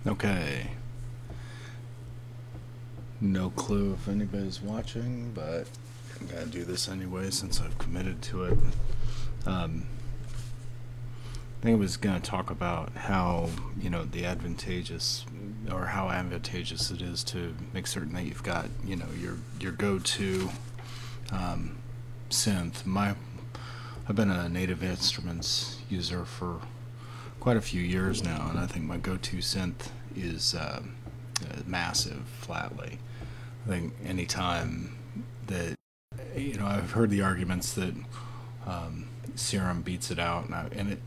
Okay. No clue if anybody's watching, but I'm gonna do this anyway since I've committed to it. I think I was gonna talk about how, the advantageous or how advantageous it is to make certain that you've got, your go-to synth. I've been a Native Instruments user for quite a few years now, and I think my go-to synth is massive, flatly. I think anytime that, I've heard the arguments that Serum beats it out, and it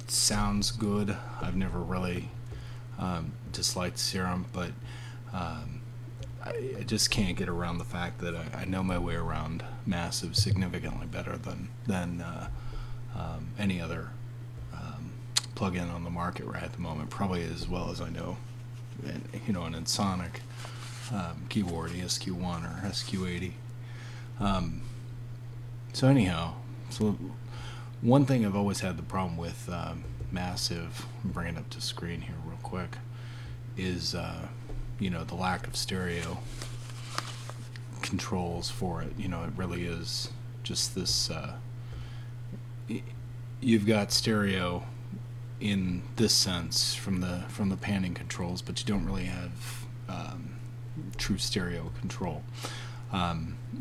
sounds good. I've never really disliked Serum, but I just can't get around the fact that I know my way around Massive significantly better than any other plug-in on the market right at the moment, probably as well as I know, an Ensoniq keyboard, ESQ1 or SQ80. So one thing I've always had the problem with Massive, I'm bringing it up to screen here real quick, is the lack of stereo controls for it. It really is just this. You've got stereo in this sense from the panning controls, but you don't really have true stereo control.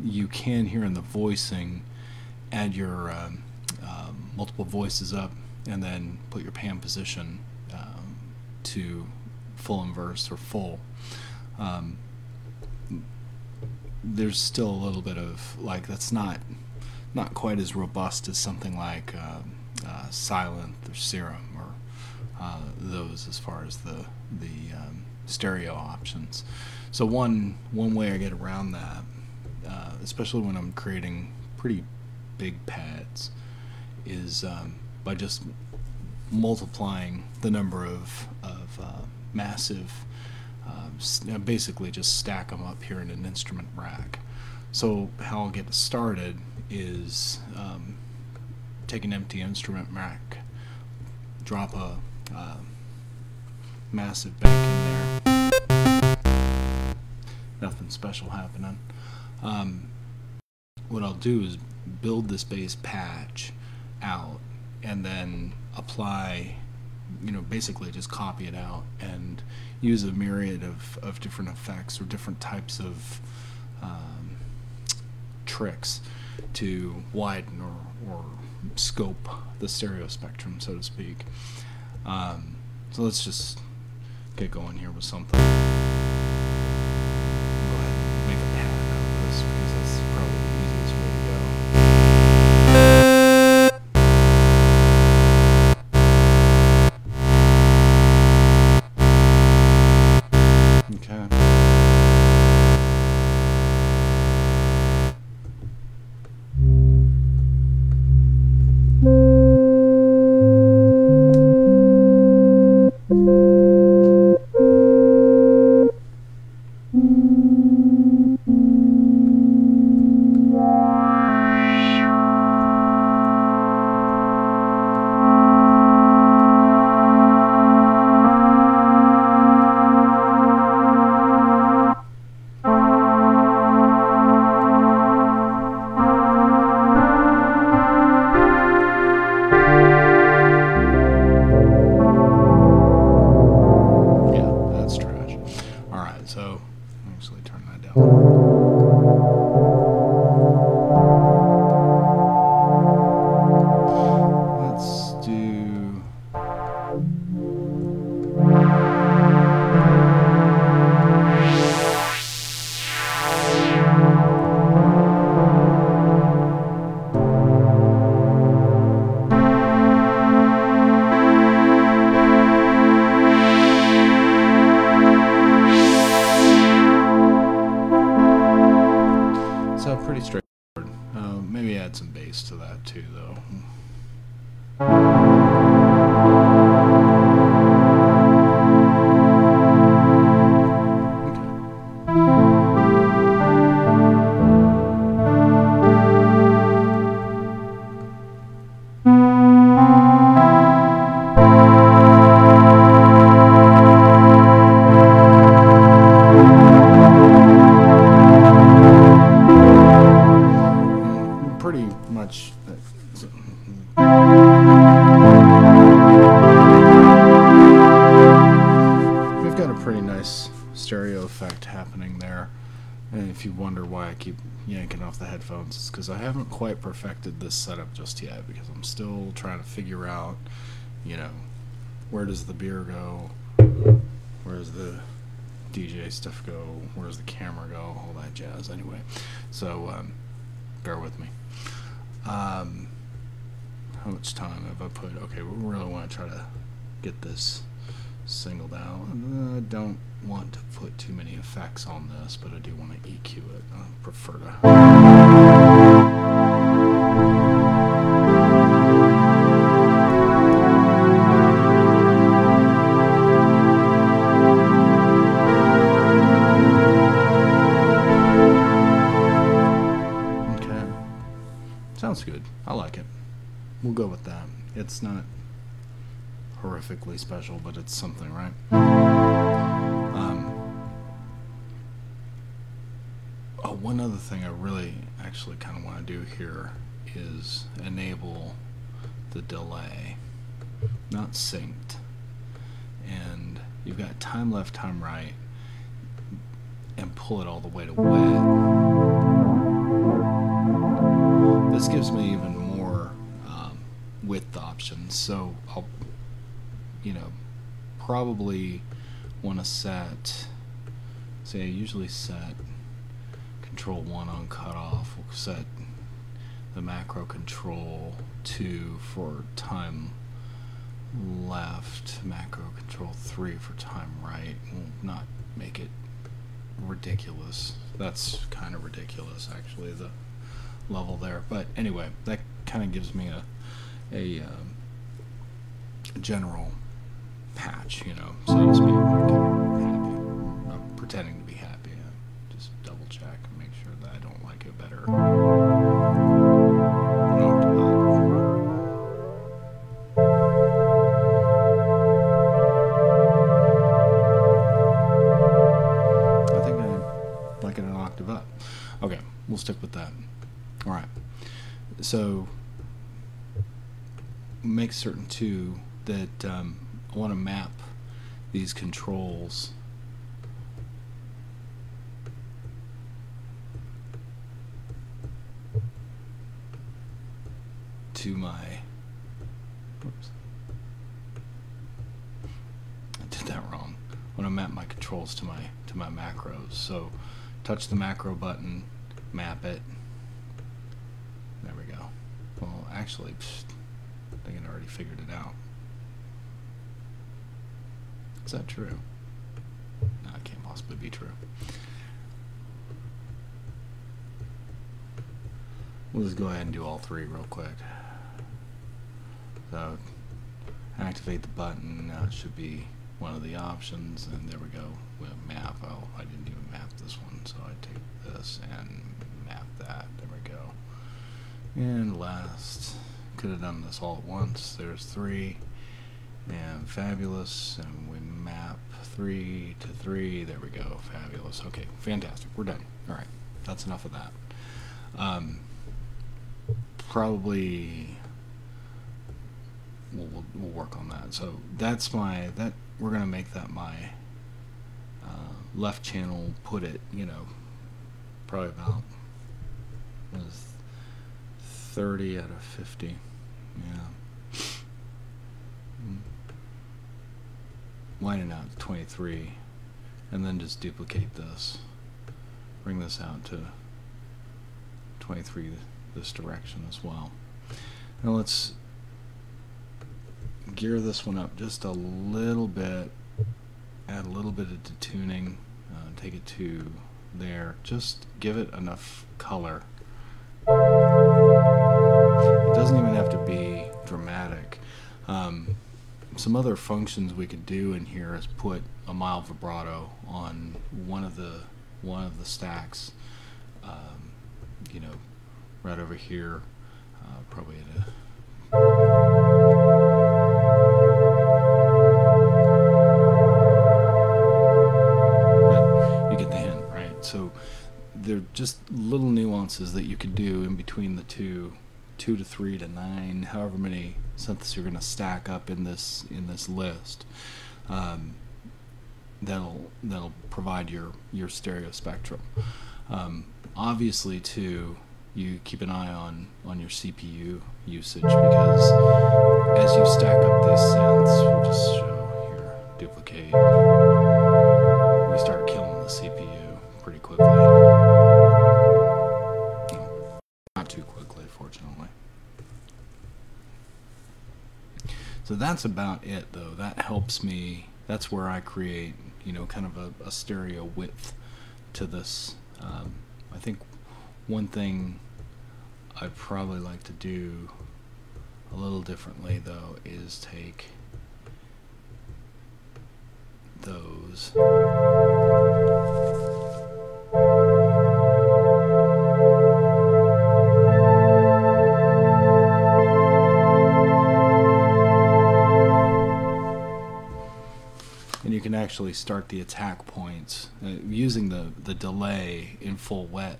You can hear in the voicing, add your multiple voices up, and then put your pan position to full inverse or full. There's still a little bit of that's not quite as robust as something like Silent or Serum or those, as far as the stereo options. So one way I get around that, especially when I'm creating pretty big pads, is by just multiplying the number of massive, basically just stack them up here in an instrument rack. So how I'll get started is take an empty instrument rack, drop a massive bank in there, nothing special happening. What I'll do is build this bass patch out and then apply, basically just copy it out and use a myriad of different effects or different types of tricks to widen or scope the stereo spectrum, so to speak. So let's just get going here with something. Go ahead and make a pattern out of this, because that's probably the easiest way to go. Okay. And if you wonder why I keep yanking off the headphones, it's because I haven't quite perfected this setup just yet, because I'm still trying to figure out, you know, where does the beer go, where does the DJ stuff go, where does the camera go, all that jazz. Anyway, so bear with me. How much time have I put? Okay, we really want to try to get this singled out. I don't want to put too many effects on this, but I do want to EQ it. I prefer to. Okay. Sounds good. I like it. We'll go with that. It's not horrifically special, but it's something, right? One other thing I really actually kind of want to do here is enable the delay, not synced. And you've got time left, time right, and pull it all the way to wet. This gives me even more width options, so I'll, you know, probably want to set, say I usually set control 1 on cutoff. We'll set the macro control 2 for time left, macro control 3 for time right. We'll not make it ridiculous. That's kind of ridiculous, actually, the level there. But anyway, that kind of gives me a general patch, you know, so to speak. Okay, happy. I'm pretending to be happy. Just double check and make sure that I don't like it better. I think I like it an octave up. Okay, we'll stick with that. All right. So make certain too that I want to map these controls to my, oops, I did that wrong. I want to map my controls to my macros. So touch the macro button, map it. There we go. Well, actually, I think I already figured it out. Is that true? No, it can't possibly be true. We'll just go ahead and do all three real quick. So, activate the button. Now it should be one of the options, and there we go. We'll map. Oh, I didn't even map this one, so I take this and map that. There we go. And last, could have done this all at once. There's 3, and fabulous, and we map 3 to 3. There we go. Fabulous. Okay, fantastic. We're done. All right, that's enough of that. Probably we'll work on that. So that's my, we're gonna make that my left channel. Put it, you know, probably about 30 out of 50. Yeah. Widen out to 23, and then just duplicate this. Bring this out to 23 this direction as well. Now let's gear this one up just a little bit, add a little bit of detuning, take it to there, just give it enough color. It doesn't even have to be dramatic. Some other functions we could do in here is put a mild vibrato on one of the stacks, you know, right over here, probably at a but you get the hint, right? So they're just little nuances that you could do in between the 2 to 3 to 9, however many synths you're going to stack up in this list. That'll provide your stereo spectrum. Obviously, too, you keep an eye on your CPU usage, because as you stack up these synths, we'll just show here, duplicate, we start killing the CPU pretty quickly. No, not too quickly, fortunately. So that's about it, though. That helps me. That's where I create, kind of a stereo width to this. I think one thing I'd probably like to do a little differently, though, is take those and you can actually start the attack points using the delay in full wet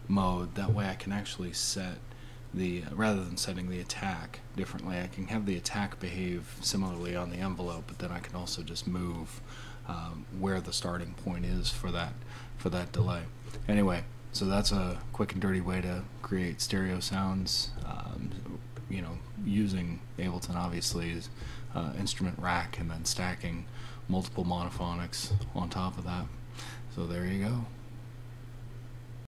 mode. That way I can actually set the, rather than setting the attack differently, I can have the attack behave similarly on the envelope, but then I can also just move where the starting point is for that delay. Anyway, so that's a quick and dirty way to create stereo sounds, using Ableton, obviously, is instrument rack and then stacking multiple monophonics on top of that. So there you go.